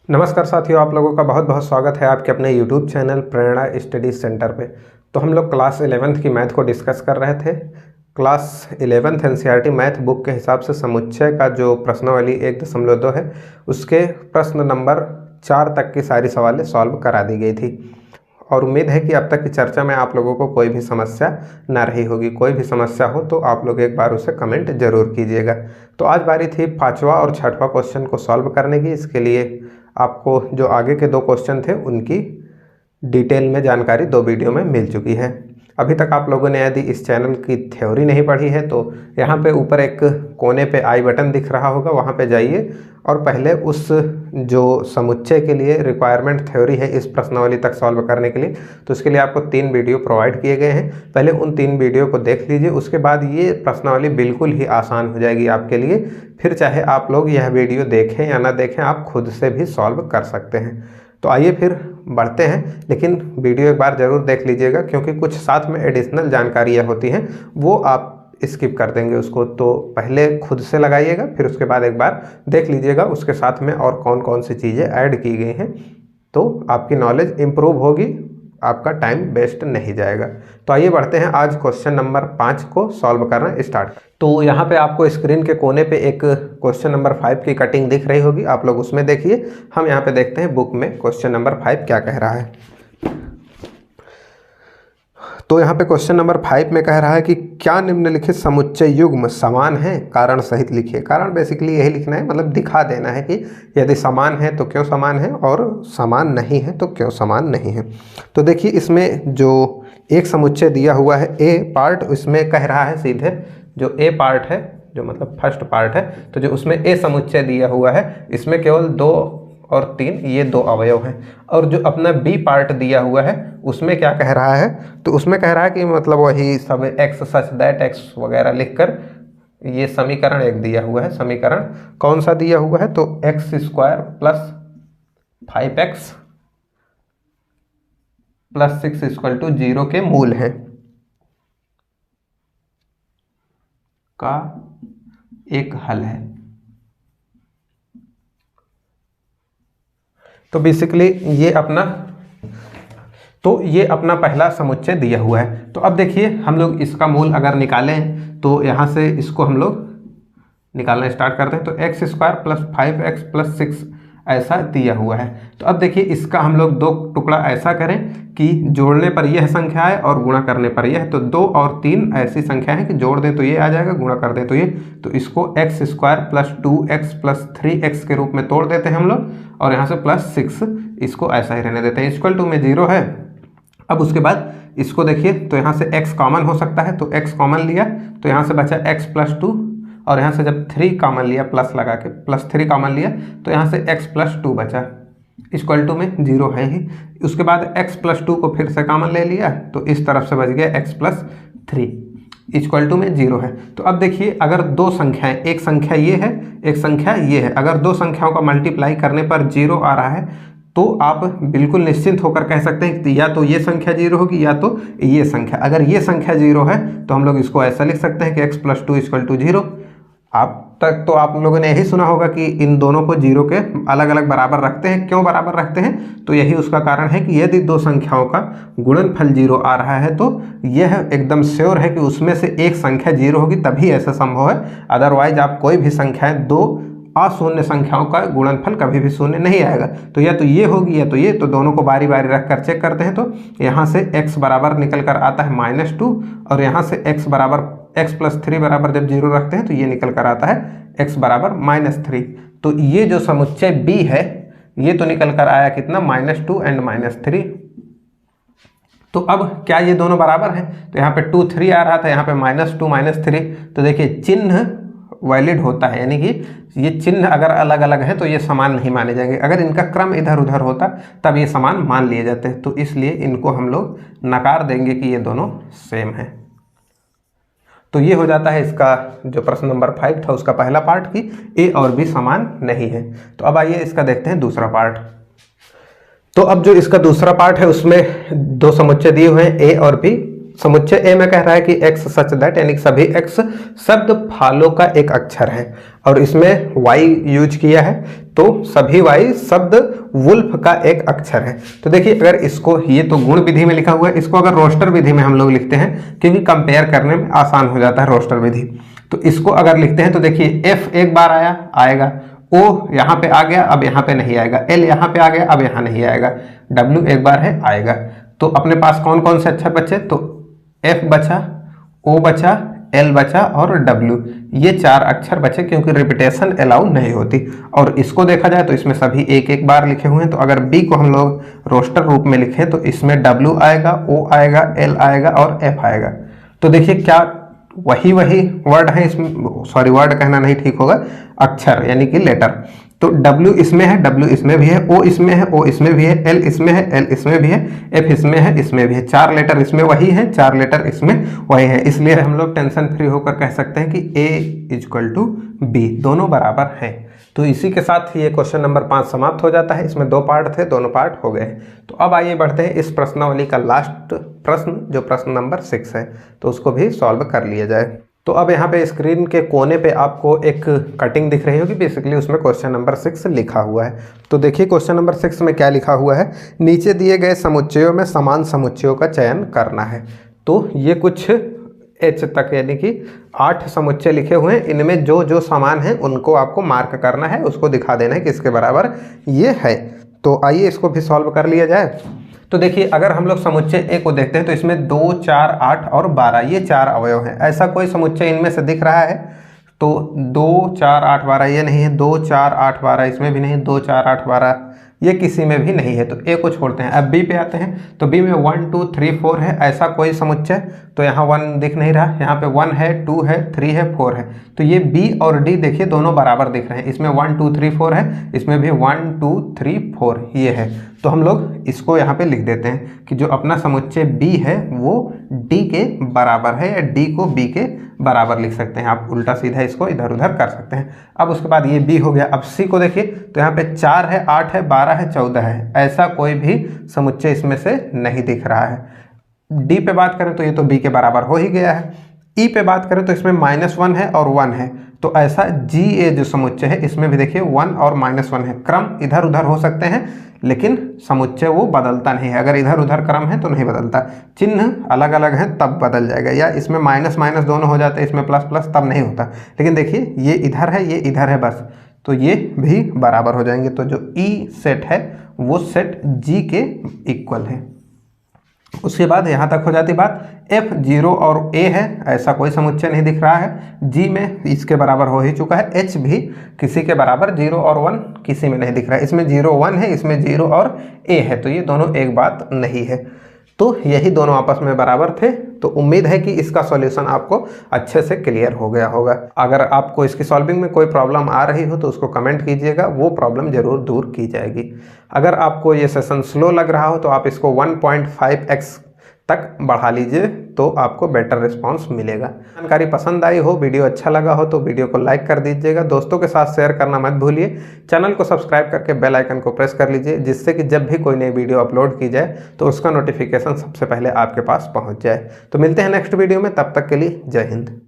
नमस्कार साथियों, आप लोगों का बहुत बहुत स्वागत है आपके अपने YouTube चैनल प्रेरणा स्टडी सेंटर पे। तो हम लोग क्लास 11th की मैथ को डिस्कस कर रहे थे। Class 11th NCERT math book के हिसाब से समुच्चय का जो प्रश्नावली 1.2 है उसके प्रश्न नंबर 4 तक की सारी सवालें सॉल्व करा दी गई थी और उम्मीद है कि अब तक की चर्चा में आप लोगों को कोई भी समस्या ना रही होगी। कोई भी समस्या हो तो आप लोग एक बार उसे कमेंट जरूर कीजिएगा। तो आज बारी थी 5वां और 6वां क्वेश्चन को सॉल्व करने की। इसके लिए आपको जो आगे के 2 क्वेश्चन थे उनकी डिटेल में जानकारी 2 वीडियो में मिल चुकी है। अभी तक आप लोगों ने यदि इस चैनल की थ्योरी नहीं पढ़ी है तो यहाँ पे ऊपर एक कोने पे आई बटन दिख रहा होगा, वहाँ पे जाइए और पहले उस जो समुच्चय के लिए रिक्वायरमेंट थ्योरी है इस प्रश्नावली तक सॉल्व करने के लिए, तो उसके लिए आपको 3 वीडियो प्रोवाइड किए गए हैं। पहले उन 3 वीडियो को देख लीजिए, उसके बाद ये प्रश्नावली बिल्कुल ही आसान हो जाएगी आपके लिए। फिर चाहे आप लोग यह वीडियो देखें या ना देखें, आप खुद से भी सॉल्व कर सकते हैं। तो आइए फिर बढ़ते हैं, लेकिन वीडियो एक बार ज़रूर देख लीजिएगा क्योंकि कुछ साथ में एडिशनल जानकारियाँ होती हैं वो आप स्किप कर देंगे उसको। तो पहले खुद से लगाइएगा, फिर उसके बाद एक बार देख लीजिएगा उसके साथ में और कौन कौन सी चीज़ें ऐड की गई हैं, तो आपकी नॉलेज इम्प्रूव होगी, आपका टाइम वेस्ट नहीं जाएगा। तो आइए बढ़ते हैं, आज क्वेश्चन नंबर 5 को सॉल्व करना स्टार्ट। तो यहाँ पे आपको स्क्रीन के कोने पे एक क्वेश्चन नंबर 5 की कटिंग दिख रही होगी, आप लोग उसमें देखिए। हम यहाँ पे देखते हैं बुक में क्वेश्चन नंबर 5 क्या कह रहा है। तो यहाँ पे क्वेश्चन नंबर 5 में कह रहा है कि क्या निम्नलिखित समुच्चय युग्म समान है, कारण सहित लिखिए। कारण बेसिकली यही लिखना है, मतलब दिखा देना है कि यदि समान है तो क्यों समान है और समान नहीं है तो क्यों समान नहीं है। तो देखिए इसमें जो एक समुच्चय दिया हुआ है ए पार्ट, उसमें कह रहा है सीधे जो ए पार्ट है, जो मतलब फर्स्ट पार्ट है, तो जो उसमें ए समुच्चय दिया हुआ है इसमें केवल 2 और 3 ये 2 अवयव हैं। और जो अपना बी पार्ट दिया हुआ है उसमें क्या कह रहा है, तो उसमें कह रहा है कि मतलब वही सब एक्स सच दैट एक्स वगैरह लिखकर ये समीकरण एक दिया हुआ है। समीकरण कौन सा दिया हुआ है, तो x square plus 5x plus 6 equal to 0 के मूल हैं का एक हल है। तो बेसिकली ये अपना पहला समुच्चय दिया हुआ है। तो अब देखिए हम लोग इसका मूल अगर निकालें तो यहाँ से इसको हम लोग निकालना स्टार्ट करते हैं। तो x square plus 5x plus 6 ऐसा दिया हुआ है। तो अब देखिए इसका हम लोग 2 टुकड़ा ऐसा करें कि जोड़ने पर यह संख्या है और गुणा करने पर यह। तो 2 और 3 ऐसी संख्या है कि जोड़ दें तो ये आ जाएगा, गुणा कर दें तो ये। तो इसको x square plus 2x plus 3x के रूप में तोड़ देते हैं हम लोग और यहाँ से प्लस 6 इसको ऐसा ही रहने देते हैं। इक्वल टू में 0 है। अब उसके बाद इसको देखिए, तो यहाँ से x कॉमन हो सकता है, तो x कॉमन लिया तो यहाँ से बचा x प्लस 2 और यहाँ से जब 3 कॉमन लिया प्लस लगा के प्लस 3 कॉमन लिया तो यहाँ से x प्लस 2 बचा, इक्वल टू में 0 है ही। उसके बाद x प्लस 2 को फिर से कॉमन ले लिया तो इस तरफ से बच गया x प्लस 3 इक्वल टू में 0 है। तो अब देखिए अगर 2 संख्याएं, एक संख्या ये है एक संख्या ये है, अगर 2 संख्याओं का मल्टीप्लाई करने पर 0 आ रहा है तो आप बिल्कुल निश्चिंत होकर कह सकते हैं कि या तो ये संख्या 0 होगी या तो ये संख्या। अगर ये संख्या 0 है तो हम लोग इसको ऐसा लिख सकते हैं कि x प्लस 2 इक्वल टू 0। अब तक तो आप लोगों ने यही सुना होगा कि इन दोनों को 0 के अलग अलग बराबर रखते हैं। क्यों बराबर रखते हैं, तो यही उसका कारण है कि यदि 2 संख्याओं का गुणनफल 0 आ रहा है तो यह एकदम श्योर है कि उसमें से एक संख्या 0 होगी, तभी ऐसा संभव है। अदरवाइज आप कोई भी संख्याएं 2 अशून्य संख्याओं का गुणनफल कभी भी शून्य नहीं आएगा। तो या तो ये होगी या तो ये, तो दोनों को बारी बारी रख कर चेक करते हैं। तो यहाँ से x बराबर निकल कर आता है -2 और यहाँ से x प्लस 3 बराबर जब 0 रखते हैं तो ये निकल कर आता है x बराबर -3। तो ये जो समुच्चय b है ये तो निकल कर आया कितना, -2 एंड -3। तो अब क्या ये दोनों बराबर हैं, तो यहाँ पे 2 3 आ रहा था, यहाँ पे -2 -3। तो देखिए चिन्ह वैलिड होता है, यानी कि ये चिन्ह अगर अलग अलग है तो ये समान नहीं माने जाएंगे। अगर इनका क्रम इधर उधर होता तब ये समान मान लिए जाते हैं। तो इसलिए इनको हम लोग नकार देंगे कि ये दोनों सेम है। तो ये हो जाता है इसका जो प्रश्न नंबर 5 था उसका पहला पार्ट कि ए और बी समान नहीं है। तो अब आइए इसका देखते हैं दूसरा पार्ट। तो अब जो इसका दूसरा पार्ट है उसमें 2 समुच्चय दिए हुए हैं, ए और बी समुच्चय ए में कह रहा है कि x सच दैट, यानी कि सभी x शब्द फालो का एक अक्षर है, और इसमें y यूज किया है, तो सभी y शब्द वुल्फ का एक अक्षर है। तो देखिए अगर इसको, ये तो गुण विधि में लिखा हुआ है, इसको अगर रोस्टर विधि में हम लोग लिखते हैं, क्योंकि कंपेयर करने में आसान हो जाता है रोस्टर विधि, तो इसको अगर लिखते हैं तो देखिए f एक बार आएगा, O यहाँ पे आ गया, अब यहाँ पे नहीं आएगा, L यहाँ पे आ गया, अब यहाँ नहीं आएगा, W एक बार है आएगा। तो अपने पास कौन कौन से अक्षर बचे, तो F बचा, O बचा, L बचा और W, ये 4 अक्षर बचे, क्योंकि रिपीटेशन अलाउ नहीं होती। और इसको देखा जाए तो इसमें सभी एक एक बार लिखे हुए हैं, तो अगर B को हम लोग रोस्टर रूप में लिखें तो इसमें W आएगा, O आएगा, L आएगा और F आएगा। तो देखिए क्या वही वर्ड है इसमें, सॉरी वर्ड कहना नहीं ठीक होगा, अक्षर यानी कि लेटर। तो W इसमें है, W इसमें भी है, O इसमें है, O इसमें भी है, L इसमें है, L इसमें भी है, F इसमें है, इसमें भी है। 4 लेटर इसमें वही है, 4 लेटर इसमें वही है। इसलिए हम लोग टेंशन फ्री होकर कह सकते हैं कि A = B, दोनों बराबर हैं। तो इसी के साथ ये क्वेश्चन नंबर 5 समाप्त हो जाता है। इसमें 2 पार्ट थे, दोनों पार्ट हो गए। तो अब आइए बढ़ते हैं इस प्रश्नावली का लास्ट प्रश्न, जो प्रश्न नंबर 6 है, तो उसको भी सॉल्व कर लिया जाए। तो अब यहाँ पे स्क्रीन के कोने पे आपको एक कटिंग दिख रही होगी, बेसिकली उसमें क्वेश्चन नंबर 6 लिखा हुआ है। तो देखिए क्वेश्चन नंबर 6 में क्या लिखा हुआ है, नीचे दिए गए समुच्चयों में समान समुच्चयों का चयन करना है। तो ये कुछ H तक यानी कि 8 समुच्चय लिखे हुए हैं, इनमें जो जो समान है उनको आपको मार्क करना है, उसको दिखा देना है कि इसके बराबर ये है। तो आइए इसको भी सॉल्व कर लिया जाए। तो देखिए अगर हम लोग समुच्चय ए को देखते हैं तो इसमें 2, 4, 8 और 12 ये 4 अवयव हैं। ऐसा कोई समुच्चय इनमें से दिख रहा है तो 2, 4, 8, 12 ये नहीं है, 2, 4, 8, 12 इसमें भी नहीं, 2, 4, 8, 12 ये किसी में भी नहीं है, तो ए को छोड़ते हैं। अब बी पे आते हैं, तो बी में 1, 2, 3, 4 है, ऐसा कोई समुच्चय, तो यहाँ 1 दिख नहीं रहा, यहाँ पे 1 है, 2 है, 3 है, 4 है, तो ये बी और डी देखिए दोनों बराबर दिख रहे हैं। इसमें 1, 2, 3, 4 है, इसमें भी 1, 2, 3, 4 ये है। तो हम लोग इसको यहाँ पे लिख देते हैं कि जो अपना समुच्चय बी है वो डी के बराबर है, या डी को बी के बराबर लिख सकते हैं। आप उल्टा सीधा इसको इधर उधर कर सकते हैं। अब उसके बाद ये बी हो गया। अब सी को देखिए तो यहाँ पे 4 है, 8 है, 12 है, 14 है, ऐसा कोई भी समुच्चय इसमें से नहीं दिख रहा है। डी पे बात करें तो ये तो बी के बराबर हो ही गया है। ई पे बात करें तो इसमें -1 है और 1 है, तो ऐसा जी ए जो समुच्चय है इसमें भी देखिए 1 और -1 है। क्रम इधर उधर हो सकते हैं लेकिन समुच्चय वो बदलता नहीं है। अगर इधर उधर क्रम है तो नहीं बदलता, चिन्ह अलग अलग हैं तब बदल जाएगा, या इसमें माइनस माइनस दोनों हो जाते हैं, इसमें प्लस प्लस तब नहीं होता। लेकिन देखिए ये इधर है, ये इधर है बस, तो ये भी बराबर हो जाएंगे। तो जो ई सेट है वो सेट जी के इक्वल है। उसके बाद यहाँ तक हो जाती बात। F 0 और A है, ऐसा कोई समुच्चय नहीं दिख रहा है। G में इसके बराबर हो ही चुका है। H भी किसी के बराबर 0 और 1 किसी में नहीं दिख रहा है। इसमें 0 1 है, इसमें 0 और A है, तो ये दोनों एक बात नहीं है। तो यही दोनों आपस में बराबर थे। तो उम्मीद है कि इसका सॉल्यूशन आपको अच्छे से क्लियर हो गया होगा। अगर आपको इसकी सॉल्विंग में कोई प्रॉब्लम आ रही हो तो उसको कमेंट कीजिएगा, वो प्रॉब्लम जरूर दूर की जाएगी। अगर आपको ये सेशन स्लो लग रहा हो तो आप इसको 1.5x तक बढ़ा लीजिए, तो आपको बेटर रिस्पांस मिलेगा। जानकारी पसंद आई हो, वीडियो अच्छा लगा हो तो वीडियो को लाइक कर दीजिएगा, दोस्तों के साथ शेयर करना मत भूलिए। चैनल को सब्सक्राइब करके बेल आइकन को प्रेस कर लीजिए, जिससे कि जब भी कोई नई वीडियो अपलोड की जाए तो उसका नोटिफिकेशन सबसे पहले आपके पास पहुंच जाए। तो मिलते हैं नेक्स्ट वीडियो में, तब तक के लिए जय हिंद।